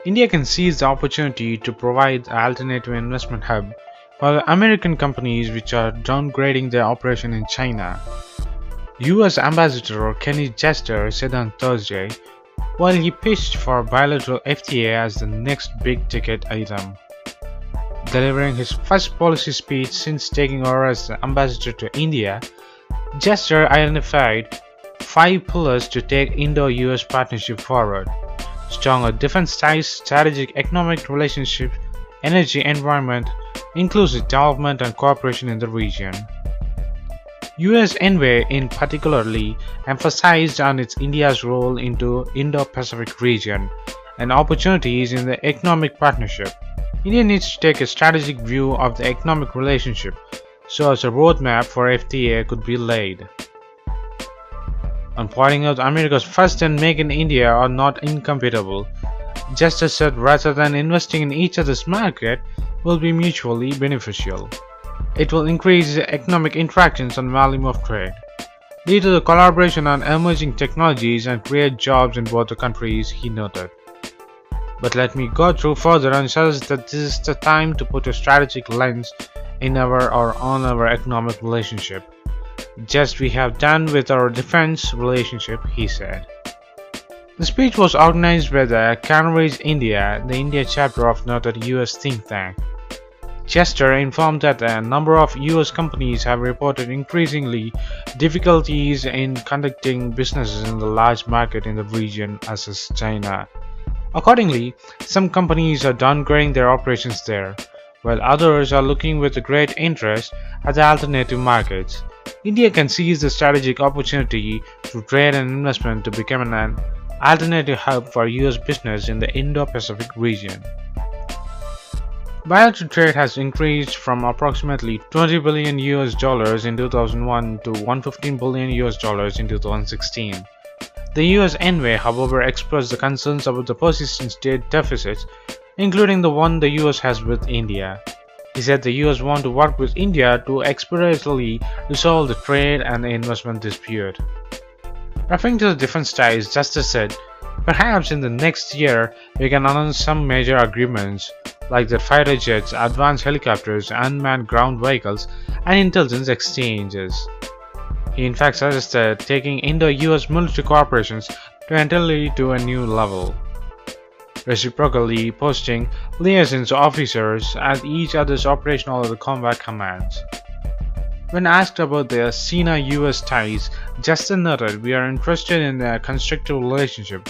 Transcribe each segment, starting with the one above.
India can seize the opportunity to provide an alternative investment hub for the American companies which are downgrading their operation in China. US Ambassador Kenny Jester said on Thursday, while he pitched for bilateral FTA as the next big ticket item. Delivering his first policy speech since taking over as the ambassador to India, Jester identified 5 pillars to take Indo-US partnership forward: stronger defense ties, strategic economic relationships, energy environment, inclusive development and cooperation in the region. US Envoy in particularly emphasized on its India's role into Indo-Pacific region and opportunities in the economic partnership. India needs to take a strategic view of the economic relationship so as a roadmap for FTA could be laid. On pointing out America's first and Make in India are not incompatible, Justice said rather than investing in each other's market will be mutually beneficial. It will increase economic interactions and volume of trade, lead to the collaboration on emerging technologies and create jobs in both the countries, he noted. But let me go through further and suggest that this is the time to put a strategic lens in our or on our economic relationship, just we have done with our defense relationship, he said. The speech was organized by the Canaries India, the India chapter of noted US think tank. Chester informed that a number of US companies have reported increasingly difficulties in conducting businesses in the large market in the region as is China. Accordingly, some companies are downgrading their operations there, while others are looking with great interest at the alternative markets. India can seize the strategic opportunity through trade and investment to become an alternative hub for US business in the Indo-Pacific region. Bilateral trade has increased from approximately $20 billion in 2001 to $115 billion in 2016. The US Envoy, however, expressed the concerns about the persistent state deficits, including the one the US has with India. He said the US want to work with India to expeditiously resolve the trade and investment dispute. Referring to the defense ties, Justice said, perhaps in the next year we can announce some major agreements like the fighter jets, advanced helicopters, unmanned ground vehicles, and intelligence exchanges. He in fact suggested taking Indo-US military cooperations to entirely to a new level, reciprocally posting liaisons officers at each other's operational or combat commands. When asked about the Sina-US ties, Justin noted, "We are interested in a constructive relationship,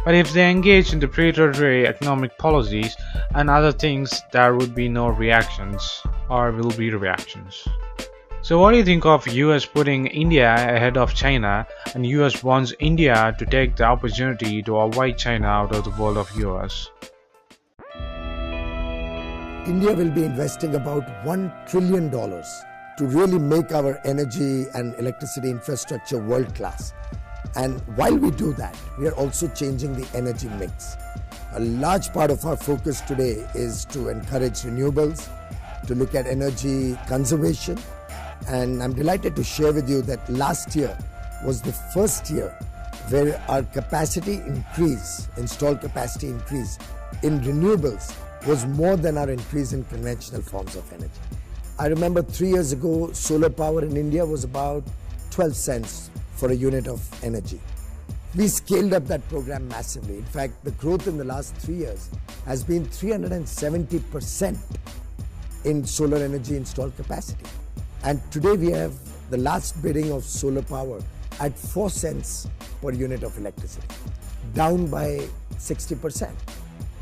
but if they engage in the predatory economic policies and other things, there would be no reactions, or will be reactions." So what do you think of US putting India ahead of China, and US wants India to take the opportunity to avoid China out of the world of US? India will be investing about $1 trillion to really make our energy and electricity infrastructure world class. And while we do that, we are also changing the energy mix. A large part of our focus today is to encourage renewables, to look at energy conservation. And I'm delighted to share with you that last year was the first year where our capacity increase, installed capacity increase in renewables was more than our increase in conventional forms of energy. I remember 3 years ago, solar power in India was about 12 cents for a unit of energy. We scaled up that program massively. In fact, the growth in the last 3 years has been 370% in solar energy installed capacity. And today we have the last bidding of solar power at 4 cents per unit of electricity, down by 60%.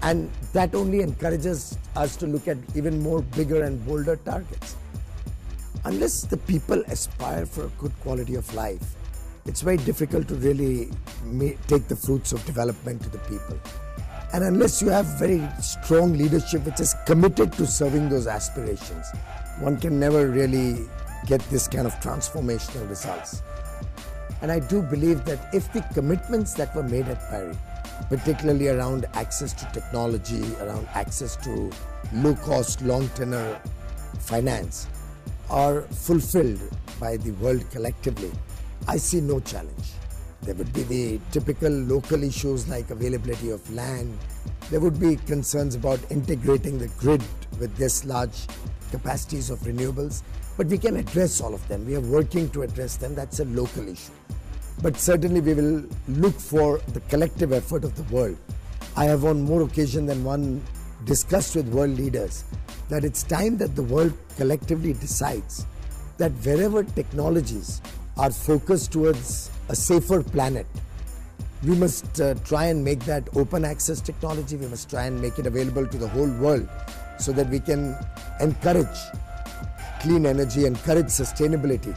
And that only encourages us to look at even more bigger and bolder targets. Unless the people aspire for a good quality of life, it's very difficult to really take the fruits of development to the people. And unless you have very strong leadership which is committed to serving those aspirations, one can never really get this kind of transformational results. And I do believe that if the commitments that were made at Paris, particularly around access to technology, around access to low-cost, long-tenor finance, are fulfilled by the world collectively, I see no challenge. There would be the typical local issues like availability of land. There would be concerns about integrating the grid with this large capacities of renewables. But we can address all of them. We are working to address them. That's a local issue. But certainly we will look for the collective effort of the world. I have on more occasion than one discussed with world leaders that it's time that the world collectively decides that wherever technologies are focused towards a safer planet, we must try and make that open access technology. We must try and make it available to the whole world so that we can encourage clean energy, encourage sustainability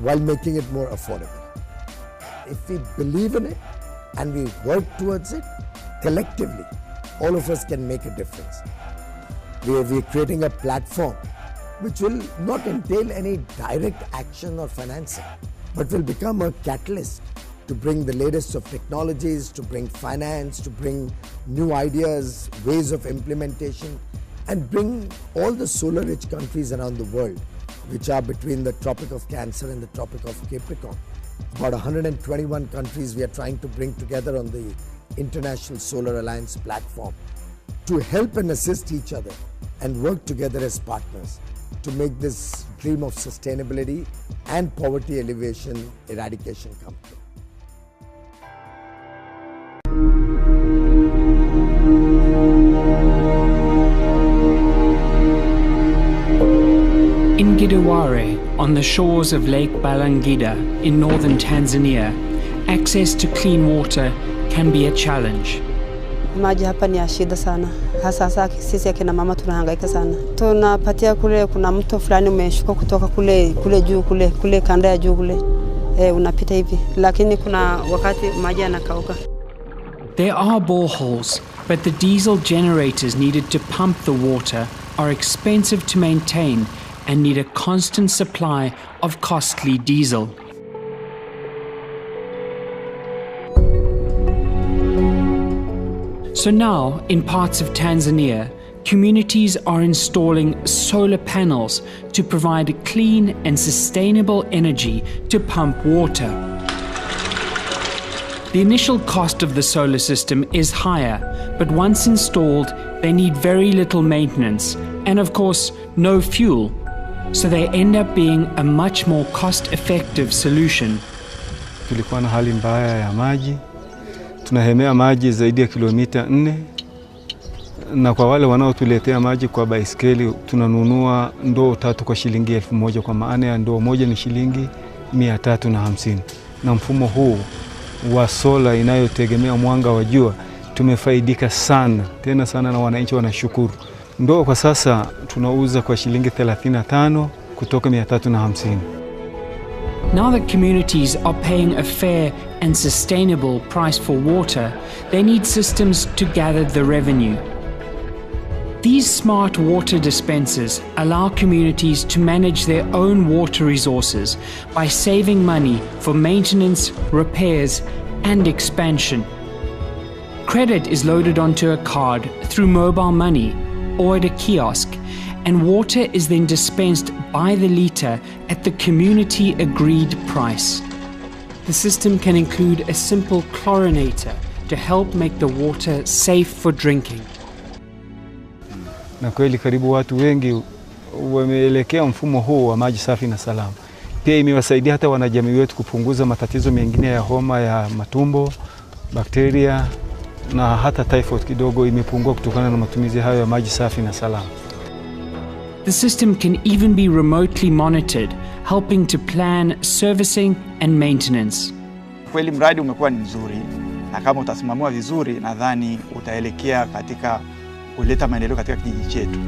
while making it more affordable. If we believe in it and we work towards it collectively, all of us can make a difference. We are creating a platform which will not entail any direct action or financing, but will become a catalyst to bring the latest of technologies, to bring finance, to bring new ideas, ways of implementation, and bring all the solar-rich countries around the world, which are between the Tropic of Cancer and the Tropic of Capricorn. About 121 countries we are trying to bring together on the International Solar Alliance platform to help and assist each other and work together as partners to make this dream of sustainability and poverty alleviation, eradication come true. In Gidaware, on the shores of Lake Balangida in northern Tanzania, access to clean water can be a challenge. Maji hapa ni ya shida sana. Hasa sisi akina mama tunahangaika sana. Tunapatia kule kuna mto fulani umeshuka kutoka kule juu kule kanda ya juu kule. Unapita hivi. Lakini kuna wakati maji yanakauka. There are boreholes, but the diesel generators needed to pump the water are expensive to maintain and need a constant supply of costly diesel. So now, in parts of Tanzania, communities are installing solar panels to provide clean and sustainable energy to pump water. The initial cost of the solar system is higher, but once installed, they need very little maintenance and, of course, no fuel. So they end up being a much more cost-effective solution. Tulikuwa na hali mbaya ya maji. Tunahemea maji zaidi ya kilomita 4. Na kwa wale wanaotuletea maji kwa baiskeli tunanunua ndoo 3 kwa shilingi 1000, kwa maana ya ndoo moja ni shilingi 350. Na mfumo huu wa sola inayotegemea mwanga wa jua tumefaidika sana, tena sana, na wananchi wanashukuru. Ndoo kwa sasa tunauza kwa shilingi 35 kutoka 350. Now that communities are paying a fair and sustainable price for water, they need systems to gather the revenue. These smart water dispensers allow communities to manage their own water resources by saving money for maintenance, repairs, and expansion. Credit is loaded onto a card through mobile money or at a kiosk, and water is then dispensed by the litre at the community-agreed price. The system can include a simple chlorinator to help make the water safe for drinking. Na kweli karibu watu wengi wameelekea mfumo huu wa maji safi na salama. Pia imewasaidia hata wanajamii wetu kupunguza matatizo mengine ya homa ya matumbo, bakteria na hata typhoid kidogo imepungua kutokana na matumizi hayo ya maji safi na salama. The system can even be remotely monitored, helping to plan servicing and maintenance. Kweli mradi umekuwa ni mzuri, na kama utasimamiwa vizuri nadhani utaelekea katika kuleta maendeleo katika kijiji chetu.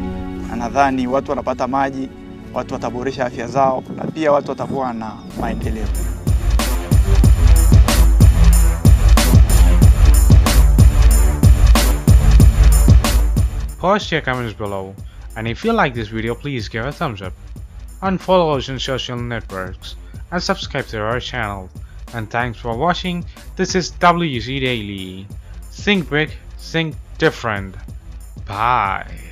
Na nadhani watu wanapata maji, watu wataboresha afya zao, na pia watu watakuwa na maendeleo. Post your comments below, and if you like this video, please give a thumbs up, and follow us on social networks, and subscribe to our channel. And thanks for watching. This is WC Daily. Think big, think different. Bye.